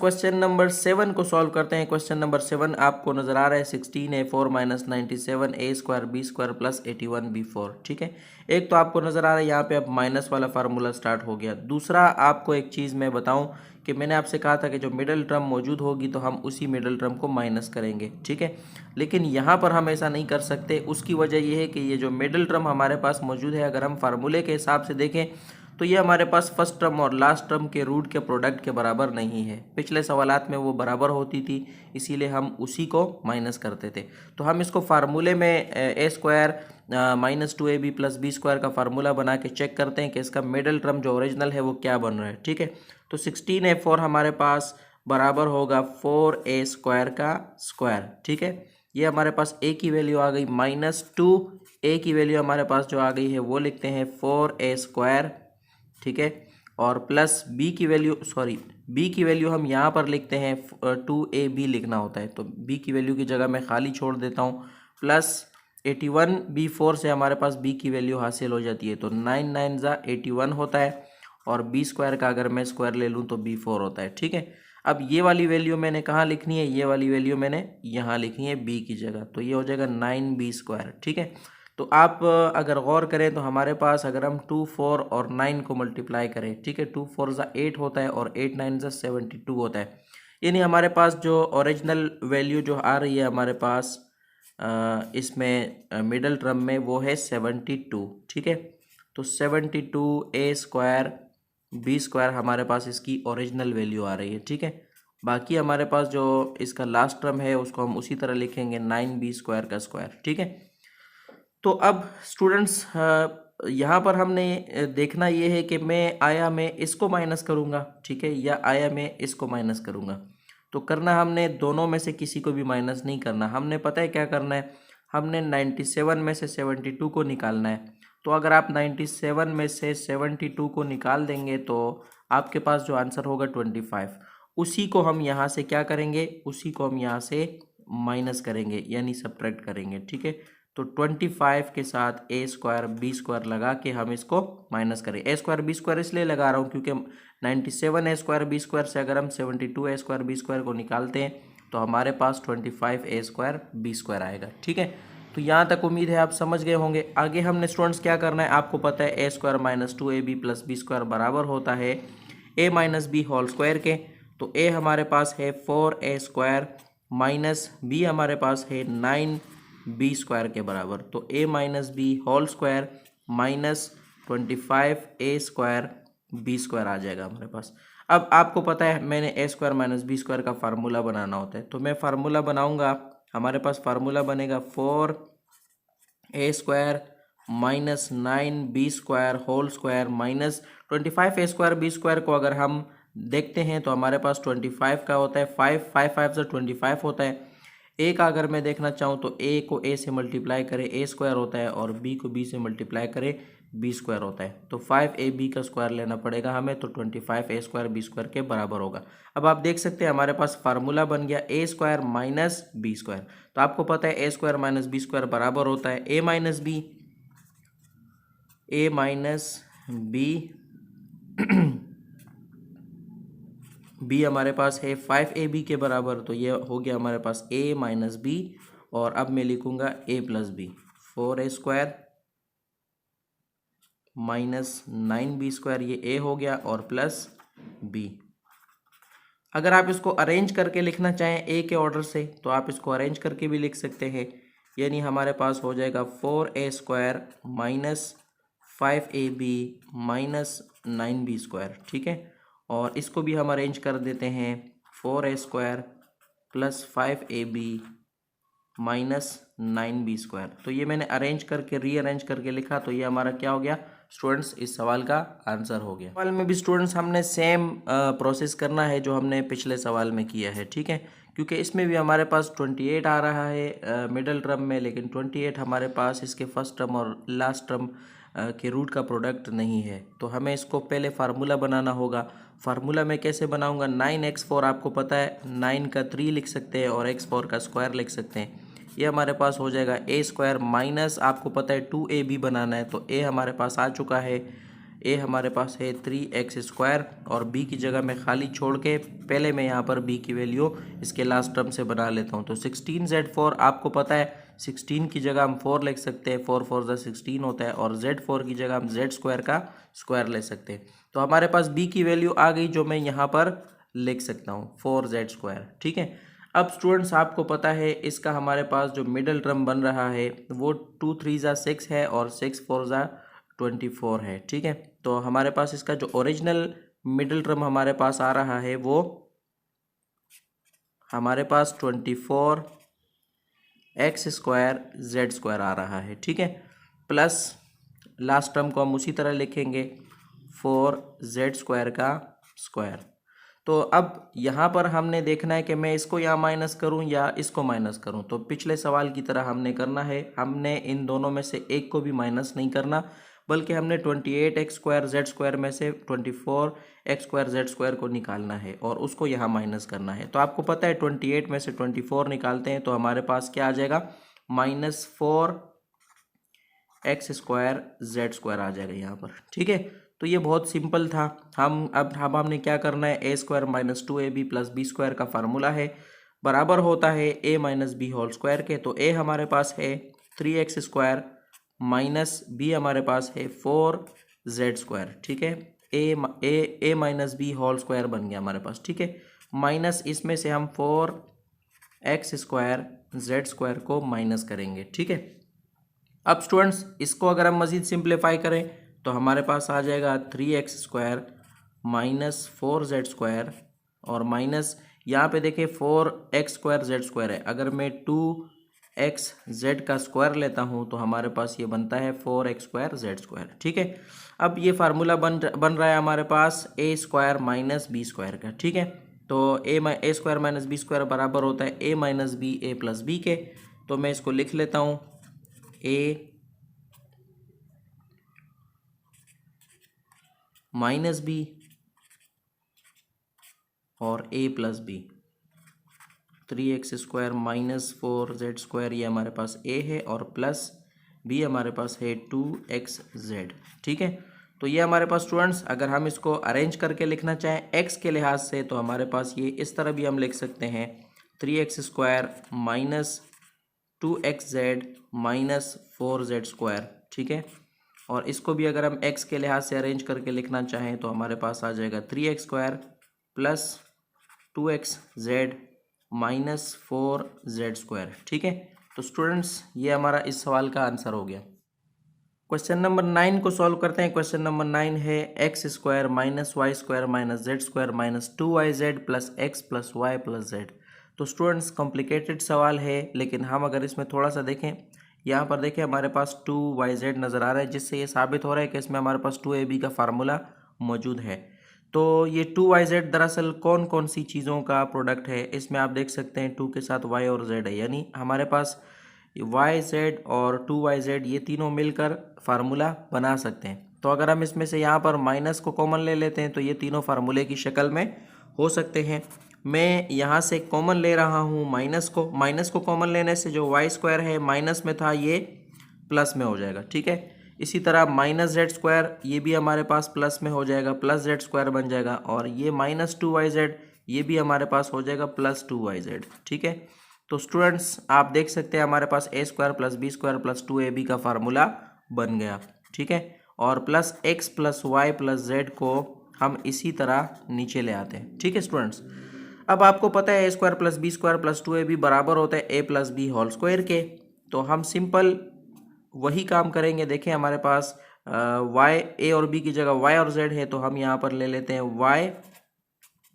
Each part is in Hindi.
क्वेश्चन नंबर 7 को सॉल्व करते हैं। क्वेश्चन नंबर 7 आपको नजर आ रहा है 16a4 minus 97 a square b square plus 81 b4। ठीक है, एक तो आपको नजर आ रहा है यहाँ पे अब माइनस वाला फार्मूला स्टार्ट हो गया। दूसरा आपको एक चीज़ मैं बताऊं कि मैंने आपसे कहा था कि जो मिडिल टर्म मौजूद होगी तो हम उसी मिडिल टर्म को माइनस करेंगे। ठीक है, लेकिन यहाँ पर हम ऐसा नहीं कर सकते। उसकी वजह यह है कि ये जो मिडिल टर्म हमारे पास मौजूद है, अगर हम फार्मूले के हिसाब से देखें तो ये हमारे पास फर्स्ट टर्म और लास्ट टर्म के रूट के प्रोडक्ट के बराबर नहीं है। पिछले सवालात में वो बराबर होती थी, इसीलिए हम उसी को माइनस करते थे। तो हम इसको फार्मूले में A square minus 2ab plus B square का फार्मूला बना के चेक करते हैं कि इसका मिडिल टर्म जो ओरिजिनल है वो क्या बन रहा है। ठीक है, तो 16a4 हमारे पास बराबर होगा 4a स्क्वायर का स्क्वायर। ठीक है, ये हमारे पास a की वैल्यू आ गई माइनस 2a की वैल्यू हमारे पास जो आ गई है वो लिखते हैं 4a स्क्वायर। ठीक है, और प्लस b की वैल्यू हम यहाँ पर लिखते हैं 2ab लिखना होता है, तो b की वैल्यू की जगह मैं खाली छोड़ देता हूँ। प्लस 81 b4 से हमारे पास b की वैल्यू हासिल हो जाती है, तो 9 9 ज़ा 81 होता है, और b स्क्वायर का अगर मैं स्क्वायर ले लूँ तो b4 होता है। ठीक है, अब ये वाली वैल्यू मैंने कहाँ लिखनी है, ये वाली वैल्यू मैंने यहाँ लिखनी है b की जगह, तो ये हो जाएगा 9b स्क्वायर। ठीक है, तो आप अगर गौर करें तो हमारे पास अगर हम 2 4 और 9 को मल्टीप्लाई करें, ठीक है, 2 4 ज़ा 8 होता है और 8 9 ज़ा 72 होता है। यानी हमारे पास जो ओरिजिनल वैल्यू जो आ रही है हमारे पास इसमें मिडल टर्म में वो है 72। ठीक है, तो 72a स्क्वायर b स्क्वायर हमारे पास इसकी ओरिजिनल वैल्यू आ रही है। ठीक है, बाकी हमारे पास जो इसका लास्ट टर्म है उसको हम उसी तरह लिखेंगे 9b स्क्वायर का स्क्वायर। ठीक है, तो अब स्टूडेंट्स यहाँ पर हमने देखना ये है कि मैं इसको माइनस करूँगा, ठीक है, या मैं इसको माइनस करूँगा। तो करना हमने दोनों में से किसी को भी माइनस नहीं करना, हमने पता है क्या करना है, हमने 97 में से 72 को निकालना है। तो अगर आप 97 में से 72 को निकाल देंगे तो आपके पास जो आंसर होगा 25, उसी को हम यहाँ से क्या करेंगे, उसी को हम यहाँ से माइनस करेंगे यानी सब्ट्रैक्ट करेंगे। ठीक है, तो 25 के साथ a स्क्वायर b स्क्वायर लगा के हम इसको माइनस करें। a स्क्वायर b स्क्वायर इसलिए लगा रहा हूँ क्योंकि 97 a स्क्वायर b स्क्वायर से अगर हम 72 a स्क्वायर b स्क्वायर को निकालते हैं तो हमारे पास 25 a स्क्वायर b स्क्वायर आएगा। ठीक है, तो यहाँ तक उम्मीद है आप समझ गए होंगे। आगे हमने स्टूडेंट्स क्या करना है, आपको पता है a square minus 2ab plus b square बराबर होता है a minus b whole square के। तो a हमारे पास है 4a स्क्वायर माइनस b हमारे पास है 9b स्क्वायर के बराबर, तो a minus B whole square minus 25a square b square आ जाएगा हमारे पास। अब आपको पता है मैंने a square minus B square का फार्मूला बनाना होता है, तो मैं फार्मूला बनाऊंगा। हमारे पास फार्मूला बनेगा 4a square minus 9b square whole square minus 25a square b square को अगर हम देखते हैं तो हमारे पास 25 का होता है, 5 5 5 से 25 होता है। a का अगर मैं देखना चाहूँ तो a को a से मल्टीप्लाई करें a स्क्वायर होता है, और b को b से मल्टीप्लाई करें b स्क्वायर होता है। तो 5ab का स्क्वायर लेना पड़ेगा हमें, तो 25a स्क्वायर b स्क्वायर के बराबर होगा। अब आप देख सकते हैं हमारे पास फार्मूला बन गया a square minus b square. तो आपको पता है a square minus b square बराबर होता है a माइनस b b हमारे पास है 5ab के बराबर, तो ये हो गया हमारे पास a माइनस बी, और अब मैं लिखूंगा a plus b. 4a square minus 9b square, ये a हो गया, और प्लस b। अगर आप इसको अरेंज करके लिखना चाहें a के ऑर्डर से तो आप इसको अरेंज करके भी लिख सकते हैं, यानी हमारे पास हो जाएगा 4a square minus 5ab minus 9b square. ठीक है, और इसको भी हम अरेंज कर देते हैं 4a square plus 5ab minus 9b square. तो ये मैंने अरेंज करके रीअरेंज करके लिखा, तो ये हमारा क्या हो गया स्टूडेंट्स, इस सवाल का आंसर हो गया। सवाल में भी स्टूडेंट्स हमने सेम प्रोसेस करना है जो हमने पिछले सवाल में किया है। ठीक है, क्योंकि इसमें भी हमारे पास 28 आ रहा है मिडल टर्म में, लेकिन 28 हमारे पास इसके फर्स्ट टर्म और लास्ट टर्म के रूट का प्रोडक्ट नहीं है। तो हमें इसको पहले फार्मूला बनाना होगा। फार्मूला मैं कैसे बनाऊंगा, 9x4 आपको पता है 9 का 3 लिख सकते हैं और x4 का स्क्वायर लिख सकते हैं। ये हमारे पास हो जाएगा a स्क्वायर माइनस आपको पता है 2ab बनाना है, तो a हमारे पास आ चुका है, ए हमारे पास है 3x² और बी की जगह मैं खाली छोड़ के पहले मैं यहाँ पर बी की वैल्यू इसके लास्ट टर्म से बना लेता हूँ। तो 16z4 आपको पता है 16 की जगह हम 4 लिख सकते हैं, 4 4 16 होता है, और z4 की जगह हम z² का स्क्वायर ले सकते हैं। तो हमारे पास बी की वैल्यू आ गई जो मैं यहाँ पर लिख सकता हूँ 4z²। ठीक है, अब स्टूडेंट्स आपको पता है इसका हमारे पास जो मिडल टर्म बन रहा है वो 2 3 6 है और 6 4 24 है। ठीक है, तो हमारे पास इसका जो ओरिजिनल मिडल टर्म हमारे पास आ रहा है वो हमारे पास 24 x² z² आ रहा है। ठीक है, प्लस लास्ट टर्म को हम उसी तरह लिखेंगे 4z² का स्क्वायर। तो अब यहाँ पर हमने देखना है कि मैं इसको यहाँ माइनस करूँ या इसको माइनस करूँ। तो पिछले सवाल की तरह हमने करना है, हमने इन दोनों में से एक को भी माइनस नहीं करना, बल्कि हमने 28x² z² में से 24x² z² को निकालना है और उसको यहाँ माइनस करना है। तो आपको पता है 28 में से 24 निकालते हैं तो हमारे पास क्या आ जाएगा, -4x² z² आ जाएगा यहाँ पर। ठीक है, तो ये बहुत सिंपल था। अब हमने क्या करना है, a² - 2ab + b² का फार्मूला है, बराबर होता है a - b होल स्क्वायर के। तो a हमारे पास है 3x² माइनस b हमारे पास है 4z²। ठीक है, a - b होल स्क्वायर बन गया हमारे पास। ठीक है, माइनस इसमें से हम 4x² z² को माइनस करेंगे। ठीक है, अब स्टूडेंट्स इसको अगर हम मज़ीद सिंप्लीफाई करें तो हमारे पास आ जाएगा 3x² माइनस 4z² और माइनस यहाँ पे देखिए 4x² z² है। अगर मैं 2xz का स्क्वायर लेता हूँ तो हमारे पास ये बनता है 4x² z²। ठीक है, अब ये फार्मूला बन रहा है हमारे पास a² - b² का। ठीक है, तो a² - b² बराबर होता है a - b a + b के। तो मैं इसको लिख लेता हूँ a - b और a + b। 3x² - 4z² ये हमारे पास a है और प्लस b हमारे पास है 2xz। ठीक है, तो ये हमारे पास स्टूडेंट्स अगर हम इसको अरेंज करके लिखना चाहें x के लिहाज से तो हमारे पास ये इस तरह भी हम लिख सकते हैं 3x² - 2xz - 4z²। ठीक है, और इसको भी अगर हम x के लिहाज से अरेंज करके लिखना चाहें तो हमारे पास आ जाएगा 3x² + 2xz - 4z²। ठीक है, तो स्टूडेंट्स ये हमारा इस सवाल का आंसर हो गया। क्वेश्चन नंबर 9 को सॉल्व करते हैं। क्वेश्चन नंबर 9 है x² - y² - z² - 2yz + x + y + z। तो स्टूडेंट्स कॉम्प्लिकेटेड सवाल है, लेकिन हम अगर इसमें थोड़ा सा देखें, यहाँ पर देखें हमारे पास 2yz नज़र आ रहा है, जिससे ये साबित हो रहा है कि इसमें हमारे पास 2ab का फार्मूला मौजूद है। तो ये 2yz दरअसल कौन कौन सी चीज़ों का प्रोडक्ट है, इसमें आप देख सकते हैं 2 के साथ y और z है, यानी हमारे पास yz और 2yz ये तीनों मिलकर फार्मूला बना सकते हैं। तो अगर हम इसमें से यहाँ पर माइनस को कॉमन ले लेते हैं तो ये तीनों फार्मूले की शक्ल में हो सकते हैं। मैं यहाँ से कॉमन ले रहा हूँ माइनस को कॉमन लेने से जो y² है माइनस में था ये प्लस में हो जाएगा। ठीक है, इसी तरह -z² ये भी हमारे पास प्लस में हो जाएगा, +z² बन जाएगा, और ये -2yz ये भी हमारे पास हो जाएगा +2yz। ठीक है, तो स्टूडेंट्स आप देख सकते हैं हमारे पास a² + b² + 2ab का फार्मूला बन गया। ठीक है, और प्लस x + y + z को हम इसी तरह नीचे ले आते हैं। ठीक है स्टूडेंट्स, अब आपको पता है a² + b² + 2ab बराबर होता है a + b होल स्क्वायर के। तो हम सिंपल वही काम करेंगे। देखें हमारे पास a और b की जगह y और z है, तो हम यहाँ पर ले लेते हैं y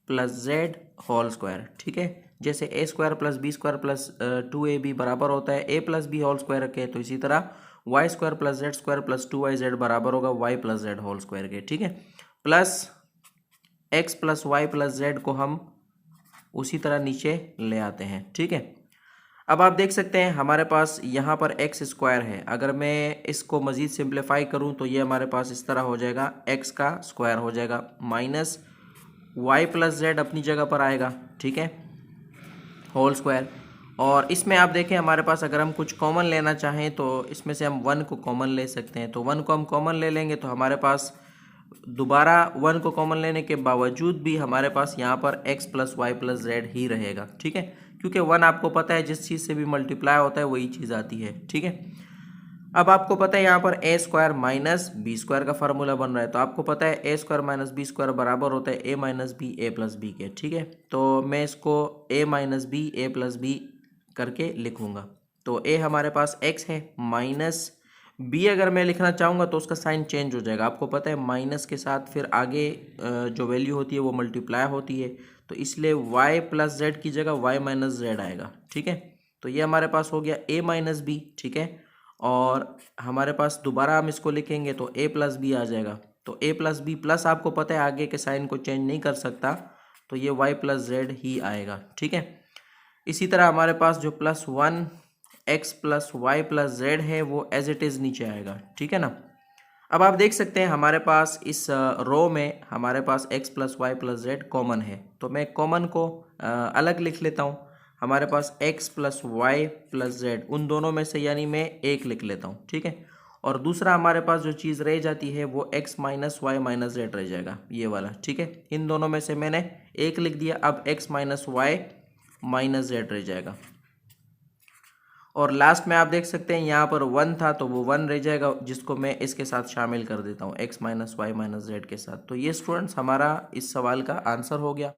+ z होल स्क्वायर। ठीक है, जैसे a² + b² + 2ab बराबर होता है a + b होल स्क्वायर के, तो इसी तरह y² + z² + 2yz बराबर होगा y + z होल स्क्वायर के। ठीक है, प्लस x + y + z को हम उसी तरह नीचे ले आते हैं। ठीक है, अब आप देख सकते हैं हमारे पास यहाँ पर x² है। अगर मैं इसको मज़ीद सिंप्लीफाई करूँ तो ये हमारे पास इस तरह हो जाएगा, x का स्क्वायर हो जाएगा माइनस y + z अपनी जगह पर आएगा। ठीक है, होल स्क्वायर, और इसमें आप देखें हमारे पास अगर हम कुछ कॉमन लेना चाहें तो इसमें से हम 1 को कॉमन ले सकते हैं। तो 1 को हम कॉमन ले लेंगे तो हमारे पास दोबारा 1 को कॉमन लेने के बावजूद भी हमारे पास यहाँ पर x plus Y plus Z ही रहेगा, ठीक है, क्योंकि 1 आपको पता है जिस चीज़ से भी मल्टीप्लाई होता है वही चीज़ आती है, ठीक है। अब आपको पता है यहाँ पर ए स्क्वायर माइनस बी स्क्वायर का फार्मूला बन रहा है, तो आपको पता है ए स्क्वायर माइनस बी स्क्वायर बराबर होता है ए माइनस बी ए प्लस बी के, ठीक है। तो मैं इसको ए माइनस बी ए प्लस बी करके लिखूंगा। तो ए हमारे पास एक्स है, माइनस बी अगर मैं लिखना चाहूँगा तो उसका साइन चेंज हो जाएगा। आपको पता है माइनस के साथ फिर आगे जो वैल्यू होती है वो मल्टीप्लाई होती है, तो इसलिए वाई प्लस जेड की जगह वाई माइनस जेड आएगा, ठीक है। तो ये हमारे पास हो गया ए माइनस बी, ठीक है। और हमारे पास दोबारा हम इसको लिखेंगे तो ए प्लस बी आ जाएगा। तो ए प्लस बी प्लस आपको पता है आगे के साइन को चेंज नहीं कर सकता, तो ये वाई प्लस जेड ही आएगा, ठीक है। इसी तरह हमारे पास जो plus 1 x plus Y plus z है वो एज इट इज़ नीचे आएगा, ठीक है ना। अब आप देख सकते हैं हमारे पास इस रो में हमारे पास X plus Y plus Z common है, तो मैं कॉमन को अलग लिख लेता हूँ। हमारे पास x plus Y plus z उन दोनों में से यानी मैं एक लिख लेता हूँ, ठीक है। और दूसरा हमारे पास जो चीज़ रह जाती है वो x minus y minus z रह जाएगा, ये वाला, ठीक है। इन दोनों में से मैंने एक लिख दिया, अब x minus y minus z रह जाएगा। और लास्ट में आप देख सकते हैं यहाँ पर 1 था तो वो 1 रह जाएगा, जिसको मैं इसके साथ शामिल कर देता हूँ x minus y minus z के साथ। तो ये स्टूडेंट्स हमारा इस सवाल का आंसर हो गया।